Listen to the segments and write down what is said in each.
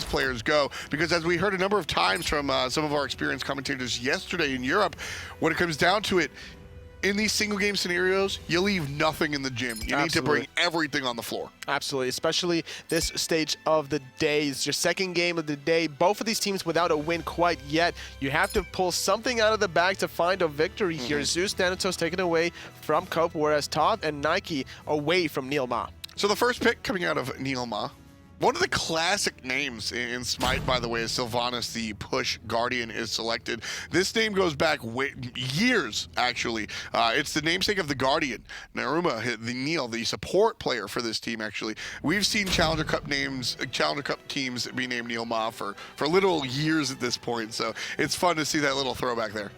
players go, because as we heard a number of times from some of our experienced commentators yesterday in Europe, when it comes down to it, in these single game scenarios, you leave nothing in the gym. You need to bring everything on the floor. Absolutely, especially this stage of the day. It's your second game of the day. Both of these teams without a win quite yet. You have to pull something out of the bag to find a victory here. Zeus Thanatos taken away from Cope, whereas Todd and Nike away from NielMah. So the first pick coming out of NielMah, one of the classic names in SMITE, by the way, is Sylvanas, the push guardian, is selected. This name goes back years, actually. It's the namesake of the guardian, NielMah, the support player for this team, actually. We've seen Challenger Cup teams be named NielMah for literal years at this point, so it's fun to see that little throwback there.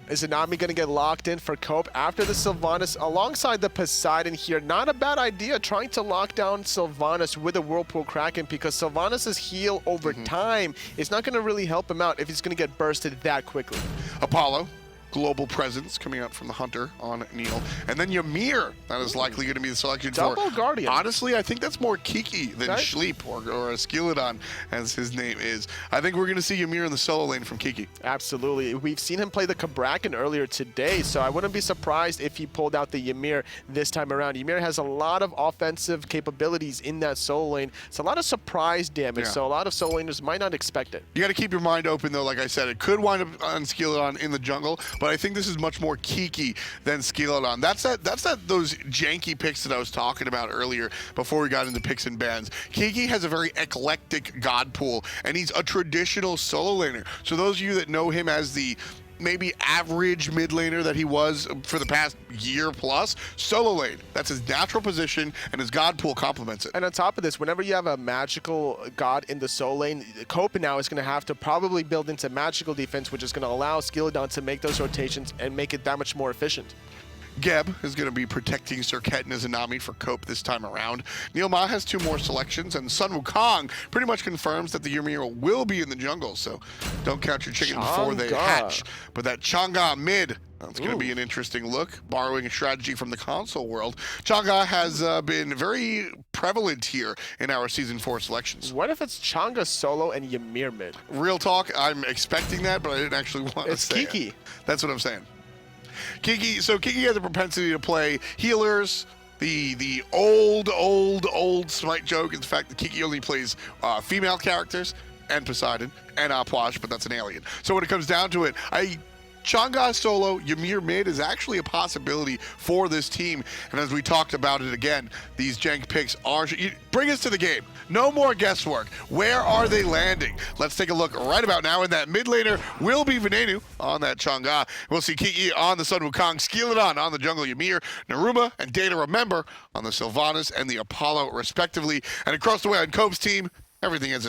Is Inami going to get locked in for Cope after the Sylvanas alongside the Poseidon here? Not a bad idea trying to lock down Sylvanas with a Whirlpool Kraken, because Sylvanas' heal over time is not going to really help him out if he's going to get bursted that quickly. Apollo, global presence coming out from the Hunter on Neil. And then Ymir, that is likely going to be the selection for. Double Guardian. Honestly, I think that's more Kiki than Schleep or a Skilladon, as his name is. I think we're going to see Ymir in the solo lane from Kiki. Absolutely. We've seen him play the Kabrakan earlier today, so I wouldn't be surprised if he pulled out the Ymir this time around. Ymir has a lot of offensive capabilities in that solo lane. It's a lot of surprise damage, so a lot of solo laners might not expect it. You got to keep your mind open, though. Like I said, it could wind up on Skilladon in the jungle, but I think this is much more Kiki than Skilladon. That's those janky picks that I was talking about earlier before we got into picks and bans. Kiki has a very eclectic god pool, and he's a traditional solo laner. So those of you that know him as the maybe average mid laner that he was for the past year plus, solo lane, that's his natural position, and his god pool complements it. And on top of this, whenever you have a magical god in the solo lane, Cope now is going to have to probably build into magical defense, which is going to allow Skilladon to make those rotations and make it that much more efficient. Geb is going to be protecting Serket and Izanami for Cope this time around. NielMah has 2 more selections, and Sun Wukong pretty much confirms that the Ymir will be in the jungle, so don't count your chicken before they hatch. But that Chang'e mid, that's going to be an interesting look, borrowing a strategy from the console world. Chang'e has been very prevalent here in our Season 4 selections. What if it's Chang'e solo and Ymir mid? Real talk, I'm expecting that, but I didn't actually want to say Kiki. it. That's what I'm saying. Kiki has a propensity to play healers. The old SMITE joke is the fact that Kiki only plays female characters and Poseidon and Apwash, but that's an alien. So when it comes down to it, Chang'e solo, Ymir mid is actually a possibility for this team. And as we talked about it again, these jank picks bring us to the game. No more guesswork. Where are they landing? Let's take a look right about now. And that mid laner will be Venenu on that Chang'e. We'll see Kiki on the Sun Wukong, Skilladon on the jungle Ymir, NielMah and Data Remember on the Sylvanas and the Apollo respectively. And across the way on Cope's team, everything is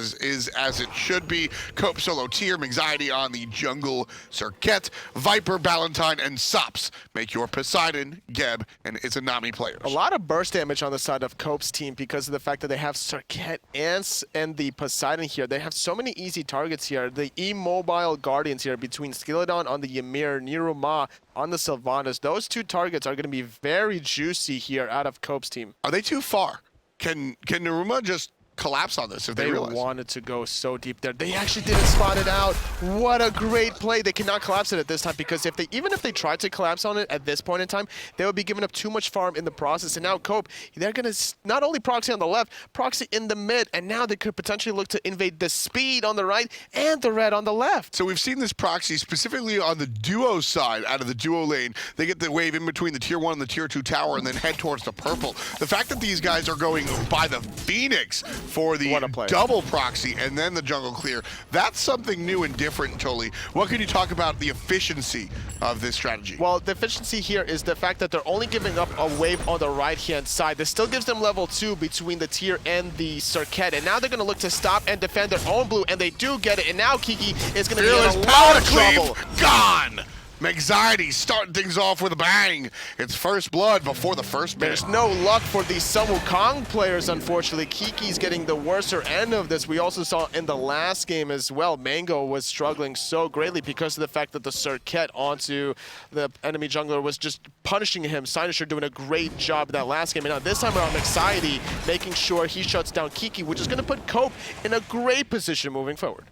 as it should be. Cope solo tier, Anxiety on the jungle, Serket, Viper, Valentine, and Sops make your Poseidon, Geb, and Izanami players. A lot of burst damage on the side of Cope's team because of the fact that they have Serket and the Poseidon here. They have so many easy targets here. The immobile Guardians here between Skilladon on the Ymir, NielMah on the Sylvanas. Those 2 targets are going to be very juicy here out of Cope's team. Are they too far? Can NielMah just collapse on this if they realize? They wanted to go so deep there. They actually didn't spot it out. What a great play. They cannot collapse it at this time, because even if they tried to collapse on it at this point in time, they would be giving up too much farm in the process. And now Cope, they're going to not only proxy on the left, proxy in the mid, and now they could potentially look to invade the speed on the right and the red on the left. So we've seen this proxy specifically on the duo side, out of the duo lane. They get the wave in between the tier 1 and the tier 2 tower and then head towards the purple. The fact that these guys are going by the Phoenix for the double proxy and then the jungle clear, that's something new and different, Toli. What can you talk about the efficiency of this strategy? Well, the efficiency here is the fact that they're only giving up a wave on the right-hand side. This still gives them level 2 between the tier and the Serket, and now they're going to look to stop and defend their own blue, and they do get it, and now Kiki is going to be in a lot of trouble. Gone! Anxiety starting things off with a bang. It's first blood before the first minute. There's no luck for the Sun Wukong players, unfortunately. Kiki's getting the worser end of this. We also saw in the last game as well, Mango was struggling so greatly because of the fact that the Circuit onto the enemy jungler was just punishing him. Sinisher doing a great job that last game. And now this time around, Anxiety making sure he shuts down Kiki, which is going to put Cope in a great position moving forward.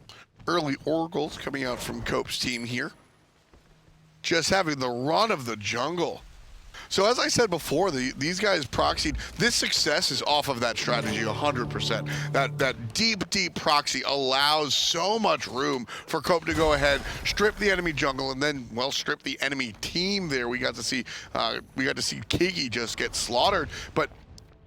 Early oracles coming out from Cope's team here. Just having the run of the jungle. So as I said before, these guys proxied. This success is off of that strategy 100%. That deep proxy allows so much room for Cope to go ahead, strip the enemy jungle, and then, well, strip the enemy team there. We got to see Kiki just get slaughtered. But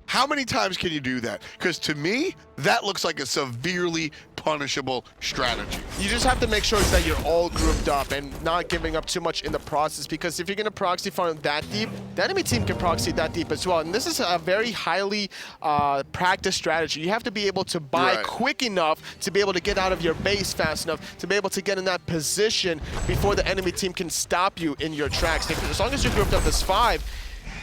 how many times can you do that? Because to me, that looks like a severely punishable strategy. You just have to make sure that you're all grouped up and not giving up too much in the process, because if you're going to proxy farm that deep, the enemy team can proxy that deep as well. And this is a very highly practiced strategy. You have to be able to buy quick enough to be able to get out of your base fast enough to be able to get in that position before the enemy team can stop you in your tracks. As long as you're grouped up as 5,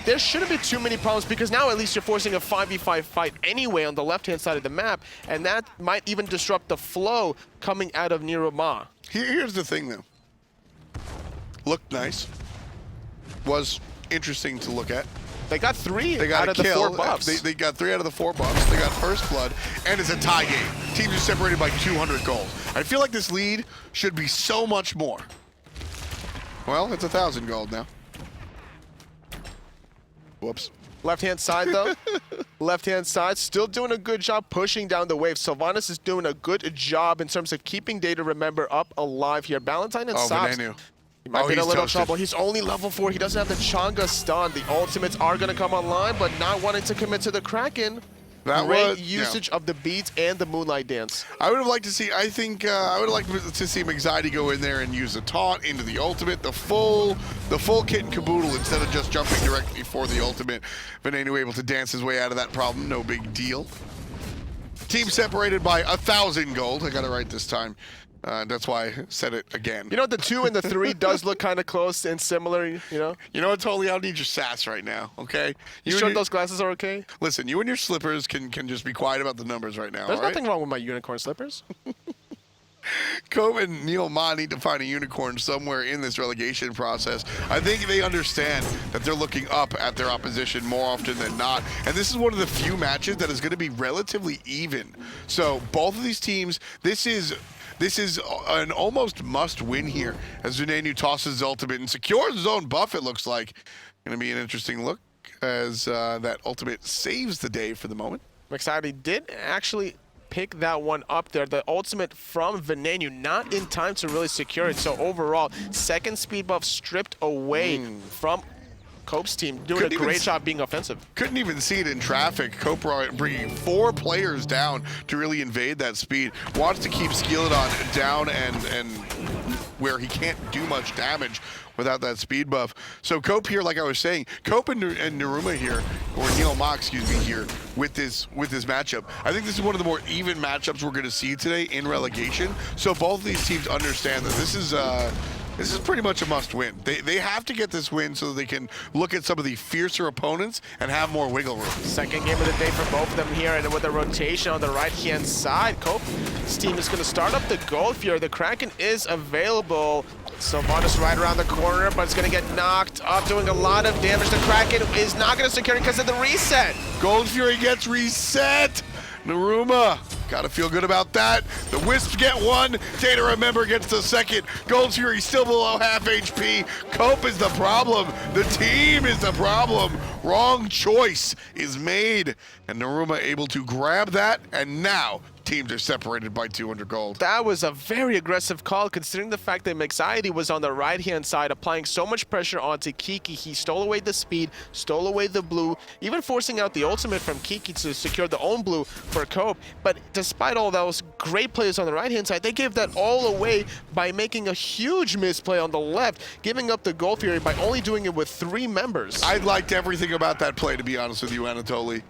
there shouldn't be too many problems, because now at least you're forcing a 5v5 fight anyway on the left-hand side of the map, and that might even disrupt the flow coming out of NielMah. Here's the thing, though. Looked nice. Was interesting to look at. They got 3 they got out of the 4 buffs. They got 3 out of the 4 buffs. They got first blood, and it's a tie game. Teams are separated by 200 gold. I feel like this lead should be so much more. Well, it's 1,000 gold now. Whoops. Left-hand side, though. Left-hand side, still doing a good job pushing down the wave. Sylvanas is doing a good job in terms of keeping Data Remember up alive here. Valentine and Sops, he might be in a little trouble. He's only level 4. He doesn't have the Changa stun. The ultimates are going to come online, but not wanting to commit to the Kraken. Great usage of the beats and the Moonlight Dance. I would have liked to see, I would have liked to see Anxiety go in there and use the taunt into the ultimate, the full kit and caboodle, instead of just jumping directly for the ultimate. Venenu able to dance his way out of that problem, no big deal. Team separated by 1,000 gold. I got it right this time. That's why I said it again. You know, the 2 and the 3 does look kind of close and similar, you know? You know what, Totally? I don't need your sass right now, okay? You sure those glasses are okay? Listen, you and your slippers can just be quiet about the numbers right now, There's nothing wrong with my unicorn slippers. Cope and NielMah need to find a unicorn somewhere in this relegation process. I think they understand that they're looking up at their opposition more often than not. And this is one of the few matches that is going to be relatively even. So both of these teams, this is an almost must-win here as Venenu tosses his ultimate and secures his own buff, it looks like. Going to be an interesting look as that ultimate saves the day for the moment. Anxiety did actually pick that one up there. The ultimate from Venenu, not in time to really secure it. So overall, second speed buff stripped away from Cope's team, doing a great job being offensive. Couldn't even see it in traffic. Cope bringing 4 players down to really invade that speed. Wants to keep Skeleton down and where he can't do much damage without that speed buff. So Cope here, like I was saying, Cope and NielMah here, or NielMah, excuse me, here with this matchup. I think this is one of the more even matchups we're going to see today in relegation. So both of these teams understand that this is pretty much a must-win. They have to get this win so that they can look at some of the fiercer opponents and have more wiggle room. Second game of the day for both of them here, and with a rotation on the right-hand side, Cope's team is going to start up the Gold Fury. The Kraken is available. Sylvanas right around the corner, but it's going to get knocked up, doing a lot of damage. The Kraken is not going to secure it because of the reset. Gold Fury gets reset. NielMah, gotta feel good about that. The Wisps get 1, Data Remember gets the 2nd. Gold Fury still below half HP. Cope is the problem. The team is the problem. Wrong choice is made. And NielMah able to grab that, and now teams are separated by 200 gold. That was a very aggressive call, considering the fact that Anxiety was on the right-hand side, applying so much pressure onto Kiki. He stole away the speed, stole away the blue, even forcing out the ultimate from Kiki to secure the own blue for Cope. But despite all those great plays on the right-hand side, they gave that all away by making a huge misplay on the left, giving up the Gold Fury by only doing it with 3 members. I liked everything about that play, to be honest with you, Anatoly.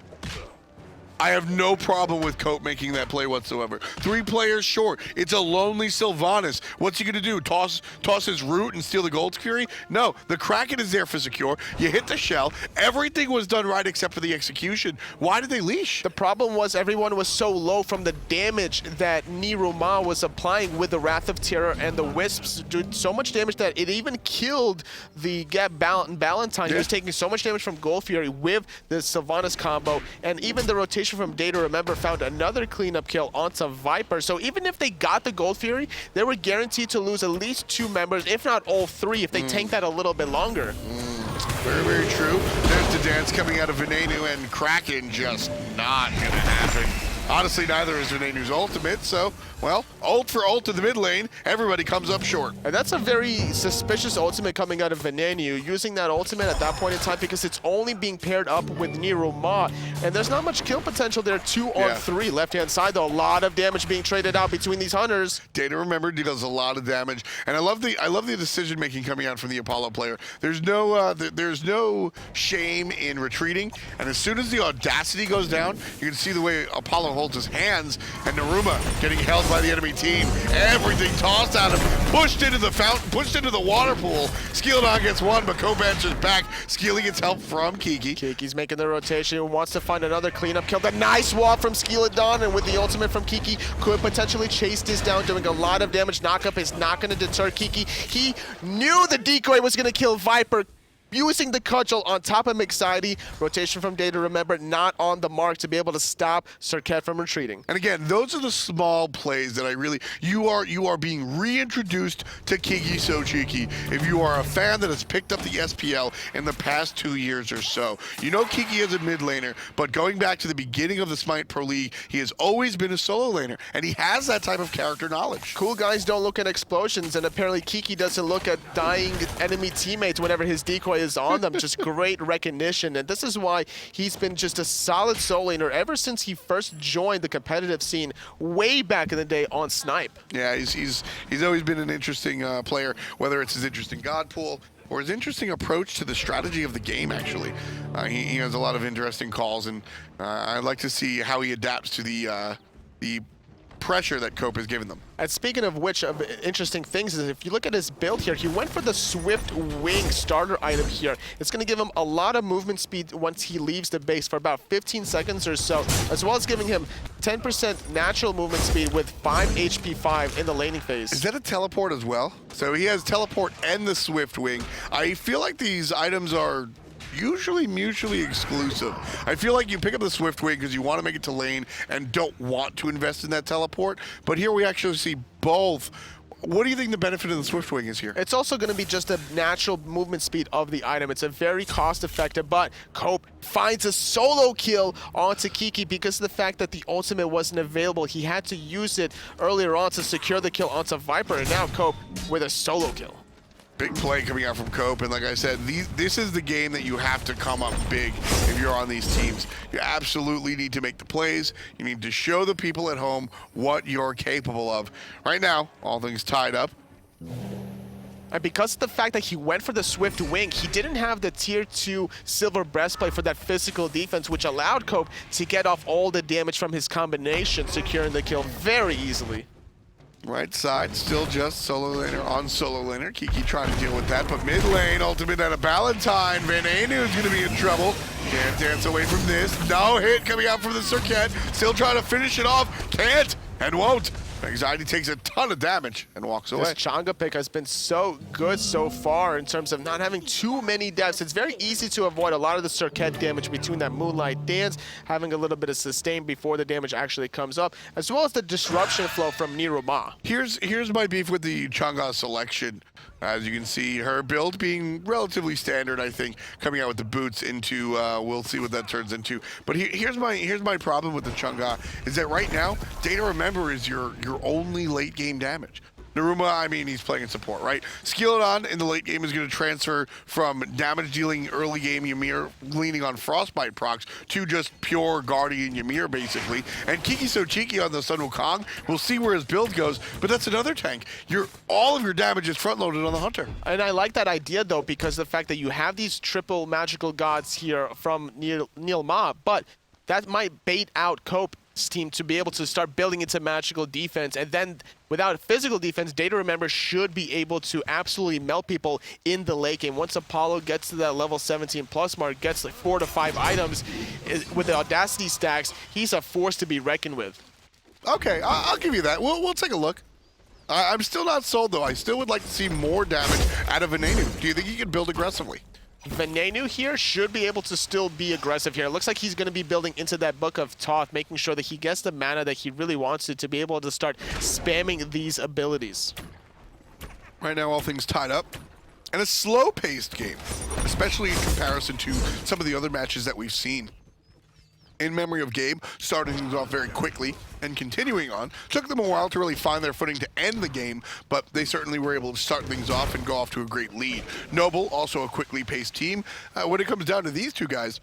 I have no problem with Cope making that play whatsoever. 3 players short. It's a lonely Sylvanas. What's he going to do? Toss his root and steal the Gold Fury? No, the Kraken is there for secure. You hit the shell. Everything was done right except for the execution. Why did they leash? The problem was everyone was so low from the damage that NielMah was applying with the Wrath of Terror, and the Wisps did so much damage that it even killed the Ballantyne. He was taking so much damage from Gold Fury with the Sylvanas combo, and even the rotation from Day to Remember found another cleanup kill onto Viper. So even if they got the Gold Fury, they were guaranteed to lose at least 2 members, if not all 3, if they tank that a little bit longer. Very, very true. There's the dance coming out of Venenu, and Kraken just not going to happen. Honestly, neither is Venenu's ultimate, so, well, ult for ult in the mid lane, everybody comes up short. And that's a very suspicious ultimate coming out of Venenu, using that ultimate at that point in time because it's only being paired up with NielMah, and there's not much kill potential there. 2 on 3, left-hand side, though. A lot of damage being traded out between these hunters. Data Remember deals a lot of damage, and I love the decision-making coming out from the Apollo player. There's no shame in retreating, and as soon as the audacity goes down, you can see the way Apollo holds his hands, and Naruma getting held by the enemy team. Everything tossed at him, pushed into the fountain, pushed into the water pool. Skeleton gets one, but Cope answers back. Skele gets help from Kiki. Kiki's making the rotation, wants to find another cleanup kill. The nice wall from Skeleton, and with the ultimate from Kiki, could potentially chase this down, doing a lot of damage. Knockup is not going to deter Kiki. He knew the decoy was going to kill Viper, using the cudgel on top of Mixiety. Rotation from Day to Remember, not on the mark to be able to stop Serket from retreating. And again, those are the small plays that I really, you are being reintroduced to Kiki So Cheeky. If you are a fan that has picked up the SPL in the past 2 years or so, you know Kiki is a mid laner, but going back to the beginning of the SMITE Pro League, he has always been a solo laner, and he has that type of character knowledge. Cool guys don't look at explosions, and apparently Kiki doesn't look at dying enemy teammates whenever his decoy is on them. Just great recognition, and this is why he's been just a solid solo laner ever since he first joined the competitive scene way back in the day on Snipe. Yeah, he's always been an interesting player, whether it's his interesting god pool or his interesting approach to the strategy of the game, actually. He has a lot of interesting calls, and I'd like to see how he adapts to the pressure that Cope has given them. And speaking of which, of interesting things is if you look at his build here, he went for the Swift Wing starter item here. It's going to give him a lot of movement speed once he leaves the base for about 15 seconds or so, as well as giving him 10% natural movement speed with 5 HP 5 in the laning phase. Is that a teleport as well? So he has teleport and the Swift Wing. I feel like these items are usually mutually exclusive. I feel like you pick up the Swift Wing because you want to make it to lane and don't want to invest in that teleport, but here we actually see both. What do you think the benefit of the Swift Wing is here? It's also going to be just a natural movement speed of the item. It's a very cost-effective, but Cope finds a solo kill onto Kiki because of the fact that the ultimate wasn't available. He had to use it earlier on to secure the kill onto Viper, and now Cope with a solo kill. Big play coming out from Cope, and like I said, this is the game that you have to come up big if you're on these teams. You absolutely need to make the plays. You need to show the people at home what you're capable of. Right now, all things tied up. And because of the fact that he went for the Swift Wing, he didn't have the tier 2 silver breastplate for that physical defense, which allowed Cope to get off all the damage from his combination, securing the kill very easily. Right side, still just solo laner on solo laner. Kiki trying to deal with that, but mid lane, ultimate out of Ballantyne. Venenu is going to be in trouble. Can't dance away from this. No hit coming out from the Serket. Still trying to finish it off. Can't and won't. Anxiety takes a ton of damage and walks away. This Chang'e pick has been so good so far in terms of not having too many deaths. It's very easy to avoid a lot of the Serket damage between that Moonlight Dance, having a little bit of sustain before the damage actually comes up, as well as the disruption flow from NielMah. Here's my beef with the Chang'e selection. As you can see, her build being relatively standard, I think, coming out with the boots into, we'll see what that turns into. But here's my problem with the Chang'e, is that right now, Data Remember is your only late game damage. Naruma, I mean, he's playing in support, right? Skeleton in the late game is going to transfer from damage-dealing early game Ymir, leaning on Frostbite procs, to just pure Guardian Ymir, basically. And Kiki So Cheeky on the Sun Wukong, we'll see where his build goes, but that's another tank. All of your damage is front-loaded on the Hunter. And I like that idea, though, because the fact that you have these triple magical gods here from NielMah, but that might bait out Cope's team to be able to start building into magical defense. And then without physical defense, Data Remember should be able to absolutely melt people in the late game. Once Apollo gets to that level 17 plus mark, gets like 4 to 5 items with the Audacity stacks, he's a force to be reckoned with. Okay, I'll give you that. We'll take a look. I'm still not sold, though. I still would like to see more damage out of Venenu. Do you think he can build aggressively? Venenu here should be able to still be aggressive here. It looks like he's going to be building into that Book of Thoth, making sure that he gets the mana that he really wants to be able to start spamming these abilities. Right now, all things tied up. And a slow-paced game, especially in comparison to some of the other matches that we've seen. In memory of Gabe, starting things off very quickly and continuing on. Took them a while to really find their footing to end the game, but they certainly were able to start things off and go off to a great lead. Noble, also a quickly paced team. When it comes down to these two guys,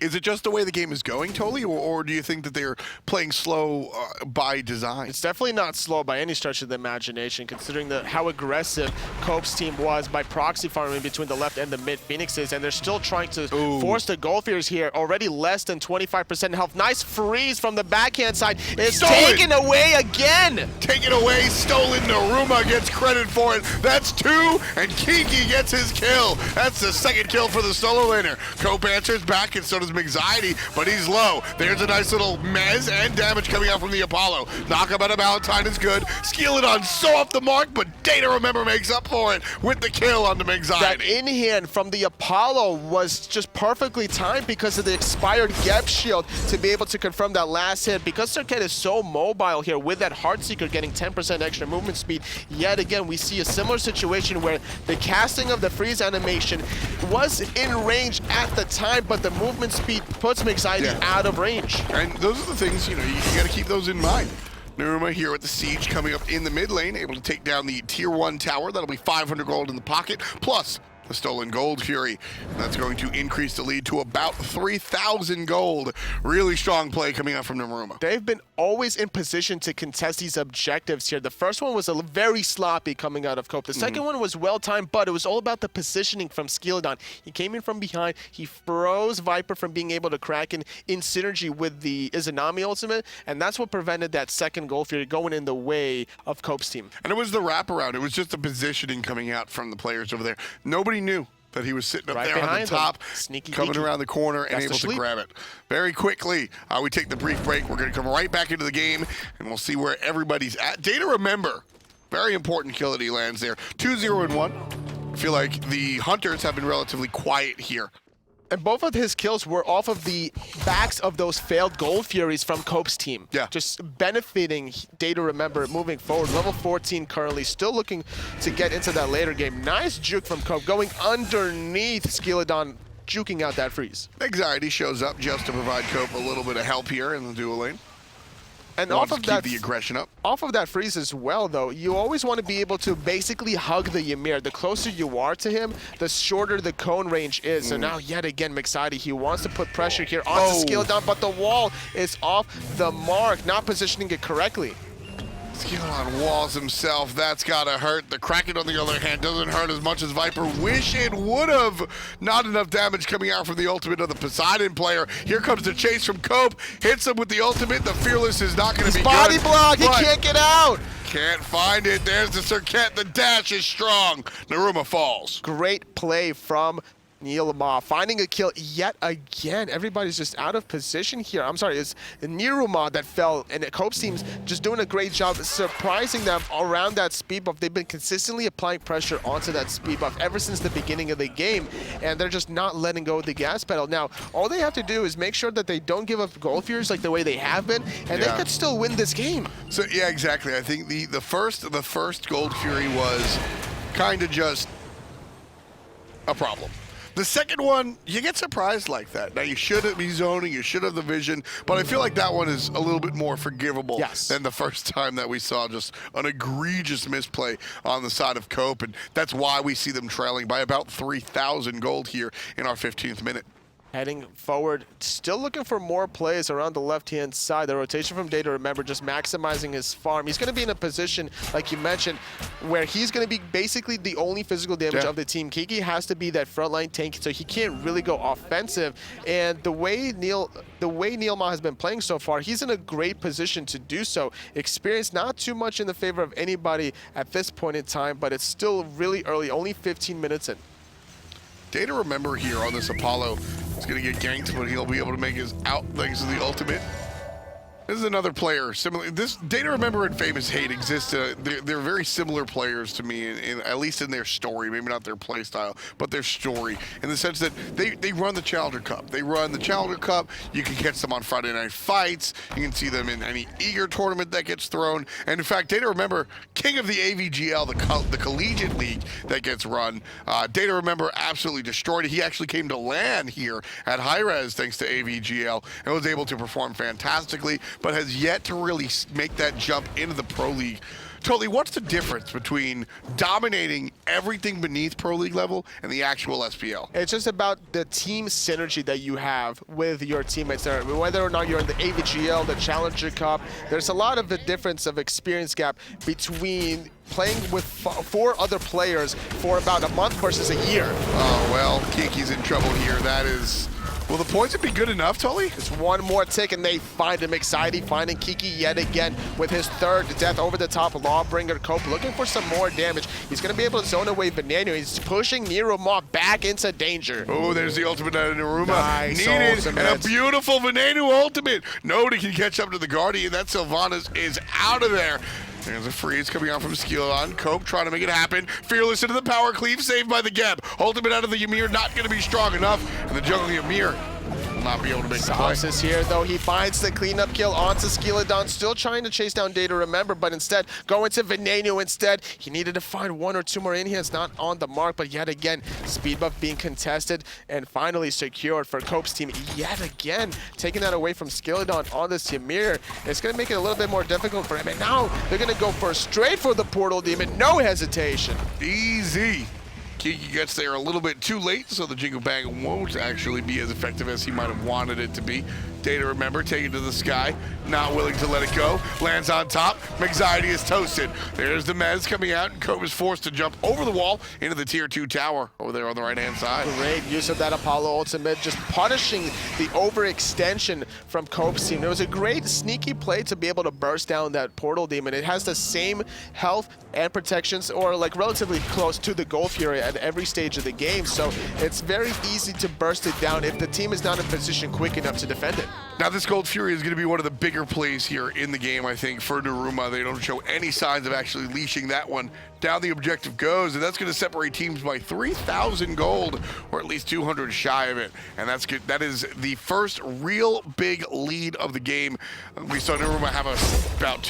is it just the way the game is going, Totally, or do you think that they're playing slow by design? It's definitely not slow by any stretch of the imagination, considering how aggressive Cope's team was by proxy farming between the left and the mid Phoenixes, and they're still trying to force the Goldfears here, already less than 25% health. Nice freeze from the backhand side. It's taken away again! Taken away, stolen. Naruma gets credit for it. That's 2, and Kiki gets his kill. That's the second kill for the solo laner. Cope answers back, and so does Anxiety, but he's low. There's a nice little mez and damage coming out from the Apollo. Knockup out of Valentine is good. Skeleton so off the mark, but Data Remember makes up for it with the kill on the Anxiety. That in-hand from the Apollo was just perfectly timed because of the expired Geb shield to be able to confirm that last hit. Because Circuit is so mobile here with that Heartseeker getting 10% extra movement speed, yet again we see a similar situation where the casting of the freeze animation was in range at the time, but the movement speed puts Anxiety out of range. And those are the things, you got to keep those in mind. Naruma here with the siege coming up in the mid lane, able to take down the tier 1 tower. That'll be 500 gold in the pocket, plus the stolen Gold Fury. That's going to increase the lead to about 3,000 gold. Really strong play coming out from Naruma. They've been always in position to contest these objectives here. The first one was very sloppy coming out of Cope. The second one was well-timed, but it was all about the positioning from Skeleton. He came in from behind. He froze Viper from being able to crack in synergy with the Izanami ultimate, and that's what prevented that second Gold Fury going in the way of Cope's team. And it was the wraparound. It was just the positioning coming out from the players over there. Nobody knew that he was sitting up there on the top, coming around the corner and able to grab it. Very quickly, we take the brief break. We're going to come right back into the game, and we'll see where everybody's at. Data Remember, very important kill that he lands there. 2-0-1. I feel like the Hunters have been relatively quiet here. And both of his kills were off of the backs of those failed Gold Furies from Cope's team. Yeah. Just benefiting Data Remember moving forward. Level 14 currently, still looking to get into that later game. Nice juke from Cope, going underneath Skeleton, juking out that freeze. Anxiety shows up just to provide Cope a little bit of help here in the dual lane. And off of that, keep the aggression up. Off of that freeze as well, though, you always want to be able to basically hug the Ymir. The closer you are to him, the shorter the cone range is. So now, yet again, Anxiety, he wants to put pressure here onto Skeleton, but the wall is off the mark, not positioning it correctly. Skeleton walls himself. That's gotta hurt. The Kraken, on the other hand, doesn't hurt as much as Viper wish it would have. Not enough damage coming out from the ultimate of the Poseidon player. Here comes the chase from Cope. Hits him with the ultimate. The Fearless is not gonna be body good. block. He can't get out. Can't find it. There's the Circuit. The dash is strong. Naruma falls. Great play from NielMah, finding a kill yet again. Everybody's just out of position here. I'm sorry, it's NielMah that fell, and Cope's team's just doing a great job surprising them around that speed buff. They've been consistently applying pressure onto that speed buff ever since the beginning of the game, and they're just not letting go of the gas pedal. Now, all they have to do is make sure that they don't give up Gold Furies like the way they have been, and they could still win this game. So yeah, exactly. I think the first Gold Fury was kind of just a problem. The second one, you get surprised like that. Now, you shouldn't be zoning, you should have the vision, but I feel like that one is a little bit more forgivable than the first time that we saw just an egregious misplay on the side of Cope, and that's why we see them trailing by about 3,000 gold here in our 15th minute. Heading forward, still looking for more plays around the left-hand side. The rotation from Data, remember, just maximizing his farm. He's going to be in a position, like you mentioned, where he's going to be basically the only physical damage of the team. Kiki has to be that frontline tank, so he can't really go offensive. And the way NielMah has been playing so far, he's in a great position to do so. Experience not too much in the favor of anybody at this point in time, but it's still really early, only 15 minutes in. Data, remember, here on this Apollo, is going to get ganked, but he'll be able to make his out thanks to the ultimate. This is another player similar. This Data, remember, and Famous Hate exist. They're very similar players to me, at least in their story. Maybe not their play style, but their story, in the sense that they run the Challenger Cup. They run the Challenger Cup. You can catch them on Friday Night Fights. You can see them in any Eager tournament that gets thrown. And in fact, Data, remember, king of the AVGL, the collegiate league that gets run. Data, remember, absolutely destroyed it. He actually came to LAN here at High Res thanks to AVGL and was able to perform fantastically, but has yet to really make that jump into the Pro League. Totally, what's the difference between dominating everything beneath Pro League level and the actual SPL? It's just about the team synergy that you have with your teammates there. Whether or not you're in the AVGL, the Challenger Cup, there's a lot of the difference of experience gap between playing with 4 other players for about a month versus a year. Oh, well, Kiki's in trouble here. That is... Will the points be good enough, Tully? It's one more tick, and they find him. Anxiety finding Kiki yet again with his 3rd death over the top. Lawbringer Cope looking for some more damage. He's going to be able to zone away Veneno. He's pushing NielMah back into danger. Oh, there's the ultimate out of NielMah. Nice Needed, ultimate. and a beautiful Veneno ultimate. Nobody can catch up to the Guardian. That Sylvanas is out of there. There's a freeze coming out from Skillon. Cope trying to make it happen. Fearless into the power cleave, saved by the Geb. Ultimate out of the Ymir, not going to be strong enough. And the jungle Ymir will not be able to make the play. Sauce is here, though. He finds the cleanup kill onto Skillon. Still trying to chase down Data, remember, but instead going to Veneno instead. He needed to find 1 or 2 more in here. It's not on the mark, but yet again, speed buff being contested and finally secured for Cope's team. Yet again, taking that away from Skillon on this Ymir. It's going to make it a little bit more difficult for him. And now they're going to go for straight for the Portal Demon. No hesitation. Easy. Kiki gets there a little bit too late, so the Jingle Bang won't actually be as effective as he might have wanted it to be. Data, remember, take it to the sky, not willing to let it go. Lands on top, Anxiety is toasted. There's the Mez coming out, and Cope is forced to jump over the wall into the Tier 2 tower over there on the right-hand side. Great use of that Apollo ultimate, just punishing the overextension from Cope's team. It was a great sneaky play to be able to burst down that Portal Demon. It has the same health and protections, or like relatively close to the Gold Fury at every stage of the game, so it's very easy to burst it down if the team is not in position quick enough to defend it. Now, this Gold Fury is going to be one of the bigger plays here in the game, I think, for NielMah. They don't show any signs of actually leashing that one. Down the objective goes, and that's going to separate teams by 3,000 gold, or at least 200 shy of it. And that's good. That is the first real big lead of the game. We saw NielMah have about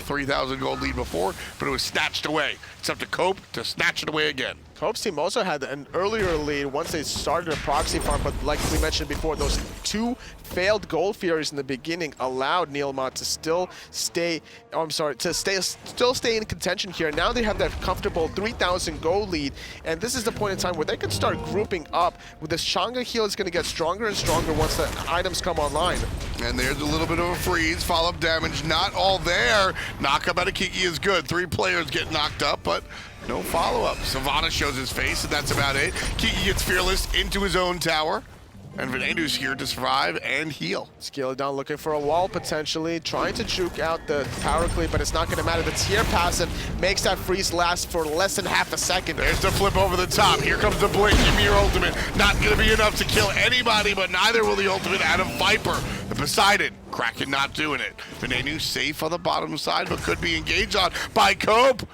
3,000 gold lead before, but it was snatched away. It's up to Cope to snatch it away again. Cope's team also had an earlier lead once they started a proxy farm, but like we mentioned before, those 2 failed Gold Furies in the beginning allowed NielMah to still stay, still stay in contention here. Now they have that comfortable 3,000 gold lead, and this is the point in time where they can start grouping up. With the Shanga heal is going to get stronger and stronger once the items come online. And there's a little bit of a freeze, follow-up damage, not all there. Knock-up out of Kiki is good. 3 players get knocked up, but no follow-up. Savannah shows his face, and that's about it. Kiki gets Fearless into his own tower. And Venenu's here to survive and heal. Skillon looking for a wall potentially, trying to juke out the power cleave, but it's not going to matter. The tier passive makes that freeze last for less than half a second. There's the flip over the top. Here comes the blink. Give me your ultimate. Not going to be enough to kill anybody, but neither will the ultimate out of Viper. The Poseidon. Kraken not doing it. Venenu safe on the bottom side, but could be engaged on by Cope.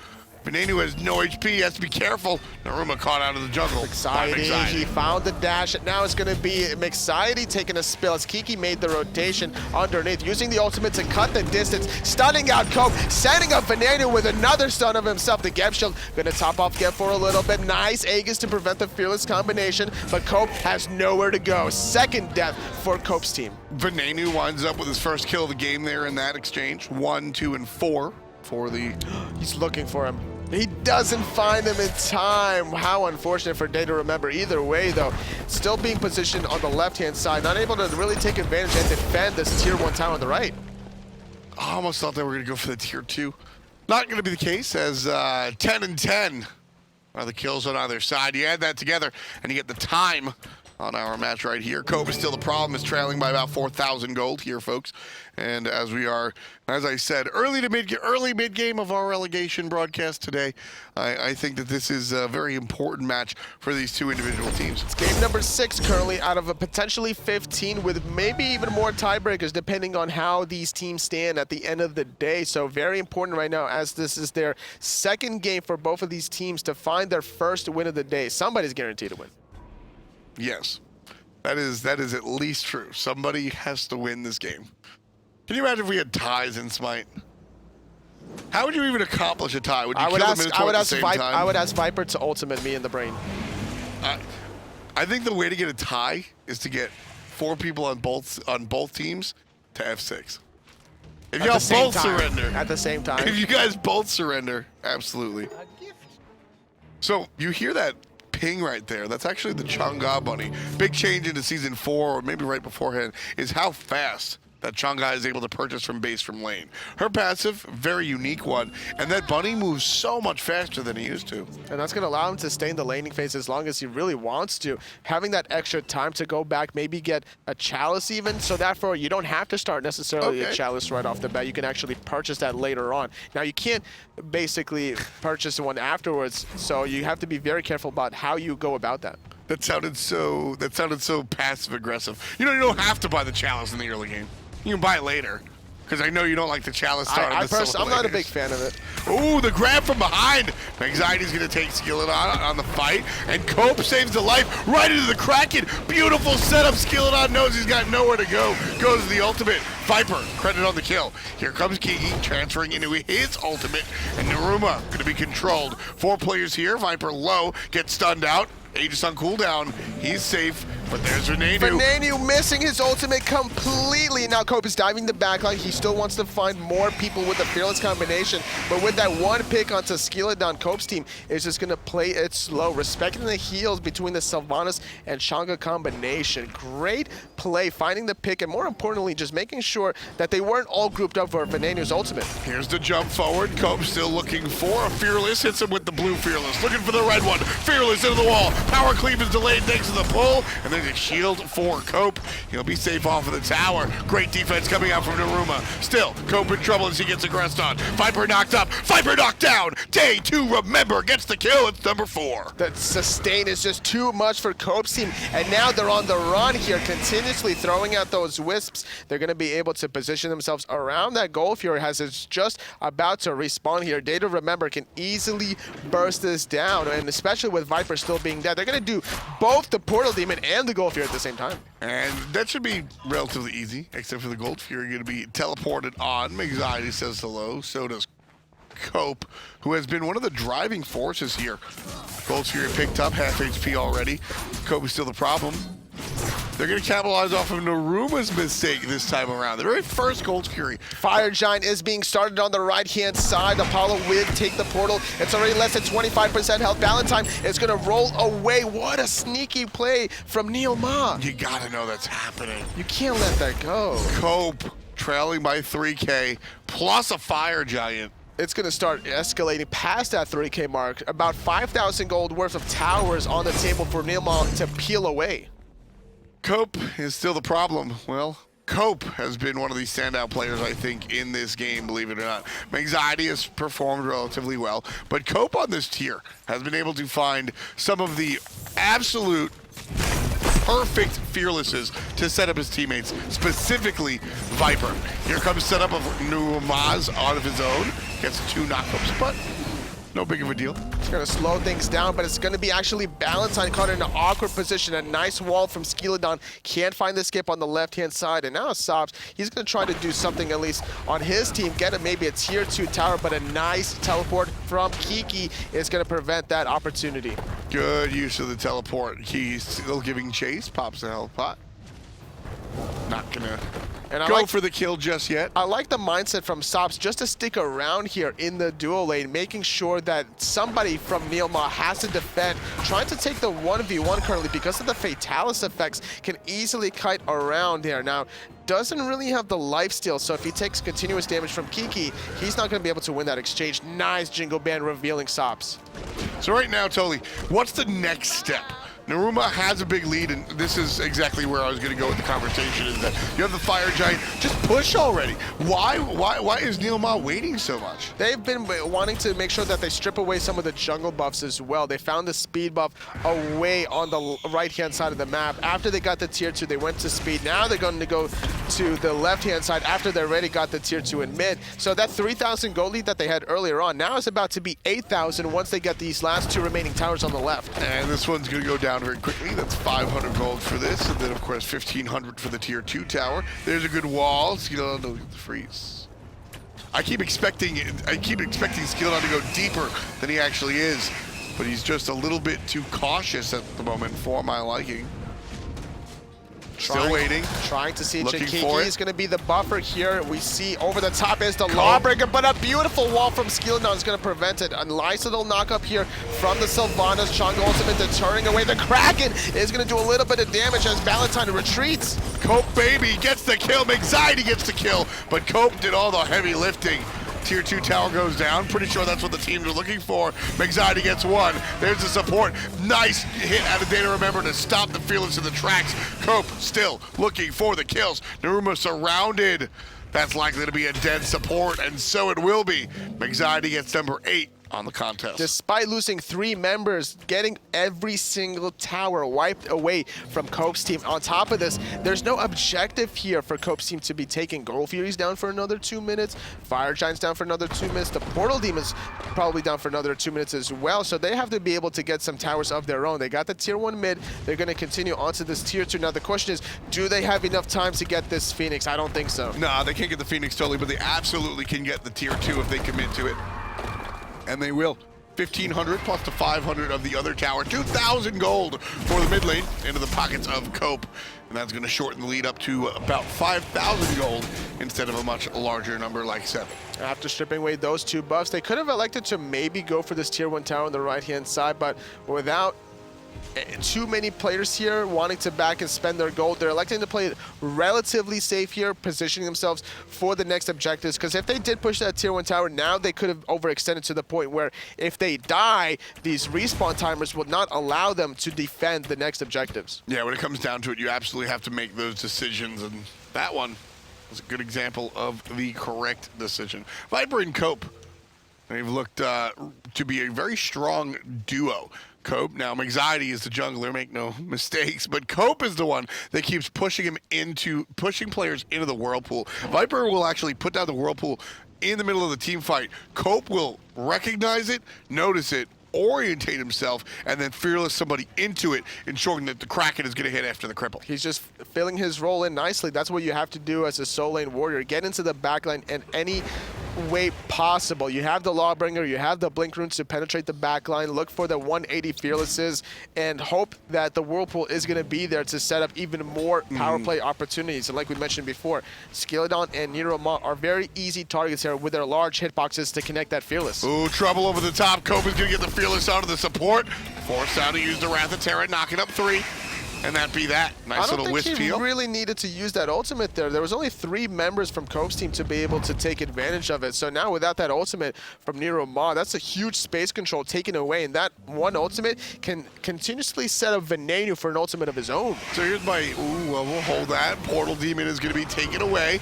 Venenu has no HP, has to be careful. NielMah caught out of the jungle. Anxiety, he found the dash, and now it's going to be Anxiety taking a spill as Kiki made the rotation underneath, using the ultimate to cut the distance, stunning out Cope, setting up Venenu with another stun of himself. The Geb shield going to top off Geb for a little bit. Nice Aegis to prevent the Fearless combination, but Cope has nowhere to go. Second death for Cope's team. Venenu winds up with his first kill of the game there in that exchange. 1, 2, and 4 for the... He's looking for him. He doesn't find them in time. How unfortunate for Day to remember. Either way, though, still being positioned on the left-hand side, not able to really take advantage and defend this tier 1 tower on the right. I almost thought they were going to go for the tier 2. Not going to be the case, as 10 and 10 are the kills on either side. You add that together, and you get the time on our match right here. Kobe is still the problem, is trailing by about 4,000 gold here, folks. And as we are, as I said, early mid-game of our relegation broadcast today, I think that this is a very important match for these two individual teams. It's game number 6 currently out of a potentially 15 with maybe even more tiebreakers depending on how these teams stand at the end of the day. So very important right now, as this is their second game for both of these teams to find their first win of the day. Somebody's guaranteed to win. Yes, that is at least true. Somebody has to win this game. Can you imagine if we had ties in Smite? How would you even accomplish a tie? Would you kill the Minotaur at the same time? I would ask Viper to ultimate me in the brain. I think the way to get a tie is to get 4 people on both teams to F6. If y'all both surrender. At the same time. If you guys both surrender, absolutely. So you hear that ping right there? That's actually the Chang'e bunny. Big change into season 4, or maybe right beforehand, is how fast that Chang'e is able to purchase from base from lane. Her passive, very unique one, and that bunny moves so much faster than he used to. And that's going to allow him to stay in the laning phase as long as he really wants to. Having that extra time to go back, maybe get a chalice even, so therefore you don't have to start necessarily a chalice right off the bat. You can actually purchase that later on. Now you can't basically purchase one afterwards, so you have to be very careful about how you go about that. That sounded so passive aggressive. You don't have to buy the chalice in the early game. You can buy it later, because I know you don't like the chalice start. I'm not a big fan of it. Ooh, the grab from behind. Anxiety's going to take Skeleton on the fight, and Cope saves the life right into the Kraken. Beautiful setup. Skeleton knows he's got nowhere to go. Goes to the ultimate. Viper, credit on the kill. Here comes Kiki, transferring into his ultimate, and NielMah going to be controlled. 4 players here. Viper low, gets stunned out. Aegis on cooldown. He's safe, but there's Venenu. Venenu missing his ultimate completely. Now Cope is diving the backline. He still wants to find more people with the Fearless combination, but with that one pick onto Skeleton, Cope's team is just going to play it slow, respecting the heals between the Sylvanas and Chang'e combination. Great play, finding the pick, and more importantly, just making sure that they weren't all grouped up for Venenu's ultimate. Here's the jump forward. Cope still looking for a Fearless. Hits him with the blue Fearless. Looking for the red one. Fearless into the wall. Power cleave is delayed thanks to the pull, and there's a shield for Cope. He'll be safe off of the tower. Great defense coming out from NielMah. Still, Cope in trouble as he gets aggressed on. Viper knocked up. Viper knocked down. Day 2, remember, gets the kill. It's number 4. That sustain is just too much for Cope's team, and now they're on the run here, continuously throwing out those wisps. They're going to be able to position themselves around that Gold Fury as it's just about to respawn here. Day to remember can easily burst this down, and especially with Viper still being dead, they're going to do both the Portal Demon and the Gold Fury at the same time. And that should be relatively easy, except for the Gold Fury going to be teleported on. Anxiety says hello, so does Cope, who has been one of the driving forces here. Gold Fury picked up, half HP already. Cope is still the problem. They're going to capitalize off of NielMah's mistake this time around. The very first Gold Fury. Fire Giant is being started on the right-hand side. Apollo will take the portal. It's already less than 25% health. Valentine is going to roll away. What a sneaky play from NielMah. You got to know that's happening. You can't let that go. Cope trailing by 3K plus a Fire Giant. It's going to start escalating past that 3K mark. About 5,000 gold worth of towers on the table for NielMah to peel away. Cope is still the problem. Well, Cope has been one of these standout players, I think, in this game, believe it or not. Anxiety has performed relatively well, but Cope on this tier has been able to find some of the absolute perfect Fearlesses to set up his teammates, specifically Viper. Here comes setup of NielMah's out of his own. Gets 2 knockups, but no big of a deal. It's going to slow things down, but it's going to be actually Valentine caught in an awkward position. A nice wall from Skeleton. Can't find the skip on the left-hand side. And now Sobs, he's going to try to do something at least on his team. Get it maybe a tier 2 tower, but a nice teleport from Kiki is going to prevent that opportunity. Good use of the teleport. He's still giving chase. Pops the health pot. Not going to And go for the kill just yet. I like the mindset from Sobs just to stick around here in the duo lane, making sure that somebody from NielMah has to defend, trying to take the 1v1 currently because of the Fatalis effects, can easily kite around here. Now, doesn't really have the lifesteal, so if he takes continuous damage from Kiki, he's not going to be able to win that exchange. Nice Jingle Band revealing Sobs. So right now, Toli, what's the next step? NielMah has a big lead, and this is exactly where I was going to go with the conversation, is that you have the Fire Giant. Just push already. Why is NielMah waiting so much? They've been wanting to make sure that they strip away some of the jungle buffs as well. They found the speed buff away on the right-hand side of the map. After they got the tier 2, they went to speed. Now they're going to go to the left-hand side after they already got the tier 2 in mid. So that 3,000 gold lead that they had earlier on now is about to be 8,000 once they get these last 2 remaining towers on the left. And this one's going to go down very quickly. That's 500 gold for this, and then of course 1,500 for the tier 2 tower. There's a good wall. Skeleton to freeze. I keep expecting Skeleton to go deeper than he actually is, but he's just a little bit too cautious at the moment for my liking. Still waiting. Trying to see if Looking Kiki for it. is going to be the buffer here. We see over the top is the Lawbreaker, but a beautiful wall from Skeleton is going to prevent it. A nice little knock-up here from the Sylvanas. Chang'e ultimate deterring away. The Kraken is going to do a little bit of damage as Valentine retreats. Cope baby gets the kill. Anxiety gets the kill, but Cope did all the heavy lifting. Tier 2 tower goes down. Pretty sure that's what the teams are looking for. Anxiety gets one. There's the support. Nice hit out of Data Remember to stop the Fearless in the tracks. Cope still looking for the kills. NielMah surrounded. That's likely to be a dead support, and so it will be. Anxiety gets number 8 on the contest. Despite losing 3 members, getting every single tower wiped away from Cope's team. On top of this, there's no objective here for Cope's team to be taking. Gold Fury's down for another 2 minutes. Fire Giant's down for another 2 minutes. The Portal Demon's probably down for another 2 minutes as well. So they have to be able to get some towers of their own. They got the tier 1 mid. They're going to continue onto this tier 2. Now the question is, do they have enough time to get this Phoenix? I don't think so. Nah, they can't get the Phoenix totally, but they absolutely can get the tier 2 if they commit to it. And they will. 1,500 plus the 500 of the other tower. 2,000 gold for the mid lane into the pockets of Cope. And that's going to shorten the lead up to about 5,000 gold instead of a much larger number like 7. After stripping away those 2 buffs, they could have elected to maybe go for this tier 1 tower on the right-hand side, but without too many players here wanting to back and spend their gold, they're electing to play it relatively safe here, positioning themselves for the next objectives, because if they did push that tier 1 tower, now they could have overextended to the point where if they die, these respawn timers will not allow them to defend the next objectives. Yeah, when it comes down to it, you absolutely have to make those decisions, and that one was a good example of the correct decision. Viper and Cope, they've looked to be a very strong duo. Cope, now Anxiety is the jungler, make no mistakes, but Cope is the one that keeps pushing players into the whirlpool. Viper will actually put down the whirlpool in the middle of the team fight. Cope will recognize it, notice it, orientate himself, and then Fearless somebody into it, ensuring that the Kraken is going to hit after the cripple. He's just filling his role in nicely. That's what you have to do as a soul lane warrior. Get into the backline in any way possible. You have the Lawbringer, you have the Blink Runes to penetrate the backline, look for the 180 Fearlesses, and hope that the Whirlpool is going to be there to set up even more power play opportunities. And like we mentioned before, Skeleton and NielMah are very easy targets here with their large hitboxes to connect that Fearless. Ooh, trouble over the top. Cope is going to get the Fearless out of the support. Forced out to use the Wrath of Terra, knocking up 3. And that be that. Nice little wisp I don't think heal. he really needed to use that ultimate there. There was only 3 members from Cope's team to be able to take advantage of it. So now without that ultimate from NielMah, that's a huge space control taken away. And that one ultimate can continuously set up Venenu for an ultimate of his own. So here's my, well, we'll hold that. Portal Demon is going to be taken away.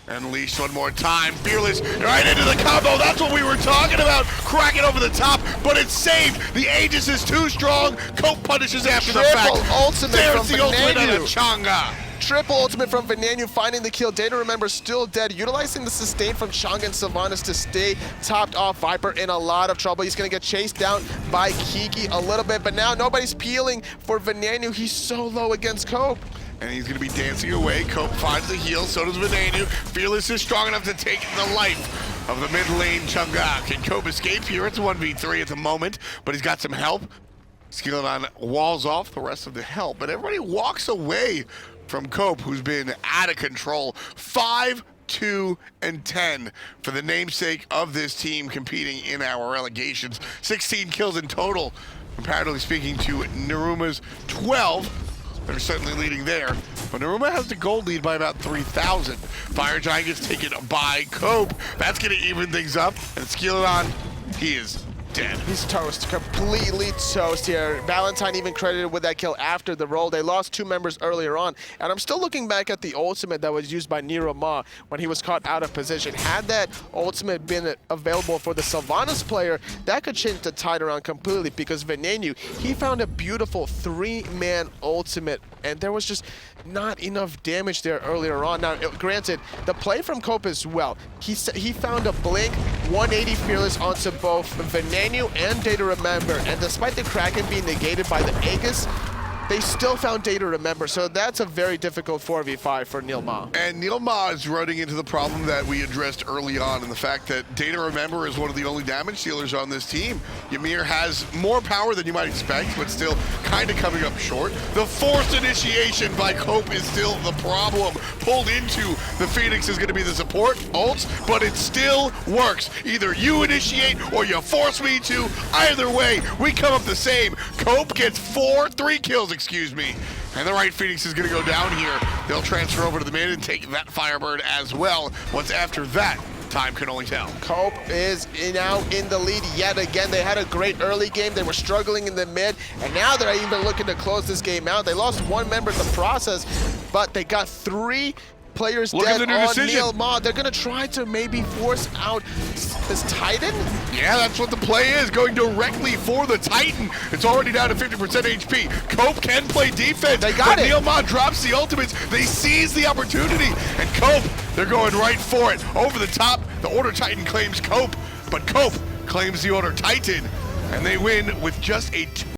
Unleashed one more time. Fearless right into the combo. That's what we were talking about. Crack it over the top, but it's saved. The Aegis is too strong. Cope punishes after the fact. Triple ultimate There's from the ultimate out of Venenu. Chang'e. Triple ultimate from Venenu, finding the kill. Data Remember still dead, utilizing the sustain from Chang'e and Sylvanas to stay topped off. Viper in a lot of trouble. He's going to get chased down by Kiki a little bit, but now nobody's peeling for Venenu. He's so low against Cope. And he's going to be dancing away. Cope finds the heal, so does Venenu. Fearless is strong enough to take the life of the mid lane Chang'e. Can Cope escape here? It's a 1v3 at the moment, but he's got some help. Skeleton walls off the rest of the help, but everybody walks away from Cope, who's been out of control. 5-2-10 for the namesake of this team competing in our relegations. 16 kills in total, comparatively speaking to NielMah's 12. They're certainly leading there, but NielMah has the gold lead by about 3,000. Fire Giant gets taken by Cope. That's going to even things up, and Skeleton, he is dead. He's toast, completely toast here. Valentine even credited with that kill after the roll. They lost 2 members earlier on, and I'm still looking back at the ultimate that was used by NielMah when he was caught out of position. Had that ultimate been available for the Sylvanas player, that could change the tide around completely, because Venenu, he found a beautiful 3-man ultimate, and there was just not enough damage there earlier on. Now, granted, the play from Cope as well. He found a blink, 180 fearless onto both Venenu and Data Remember, and despite the Kraken being negated by the Aegis, they still found Data Remember, so that's a very difficult 4v5 for NielMah. And NielMah is running into the problem that we addressed early on, in the fact that Data Remember is one of the only damage dealers on this team. Ymir has more power than you might expect, but still kind of coming up short. The forced initiation by Cope is still the problem. Pulled into the Phoenix is going to be the support ults, but it still works. Either you initiate or you force me to. Either way, we come up the same. Cope gets 3 kills, excuse me. And the right Phoenix is going to go down here. They'll transfer over to the mid and take that Firebird as well. What's after that, time can only tell. Cope is now in the lead yet again. They had a great early game. They were struggling in the mid, and now they're even looking to close this game out. They lost 1 member in the process, but they got 3 players dead on NielMah. They're going to try to maybe force out this Titan? Yeah, that's what the play is, going directly for the Titan. It's already down to 50% HP. Cope can play defense. They got it. NielMah drops the ultimates. They seize the opportunity. And Cope, they're going right for it. Over the top, the Order Titan claims Cope, but Cope claims the Order Titan. And they win with just a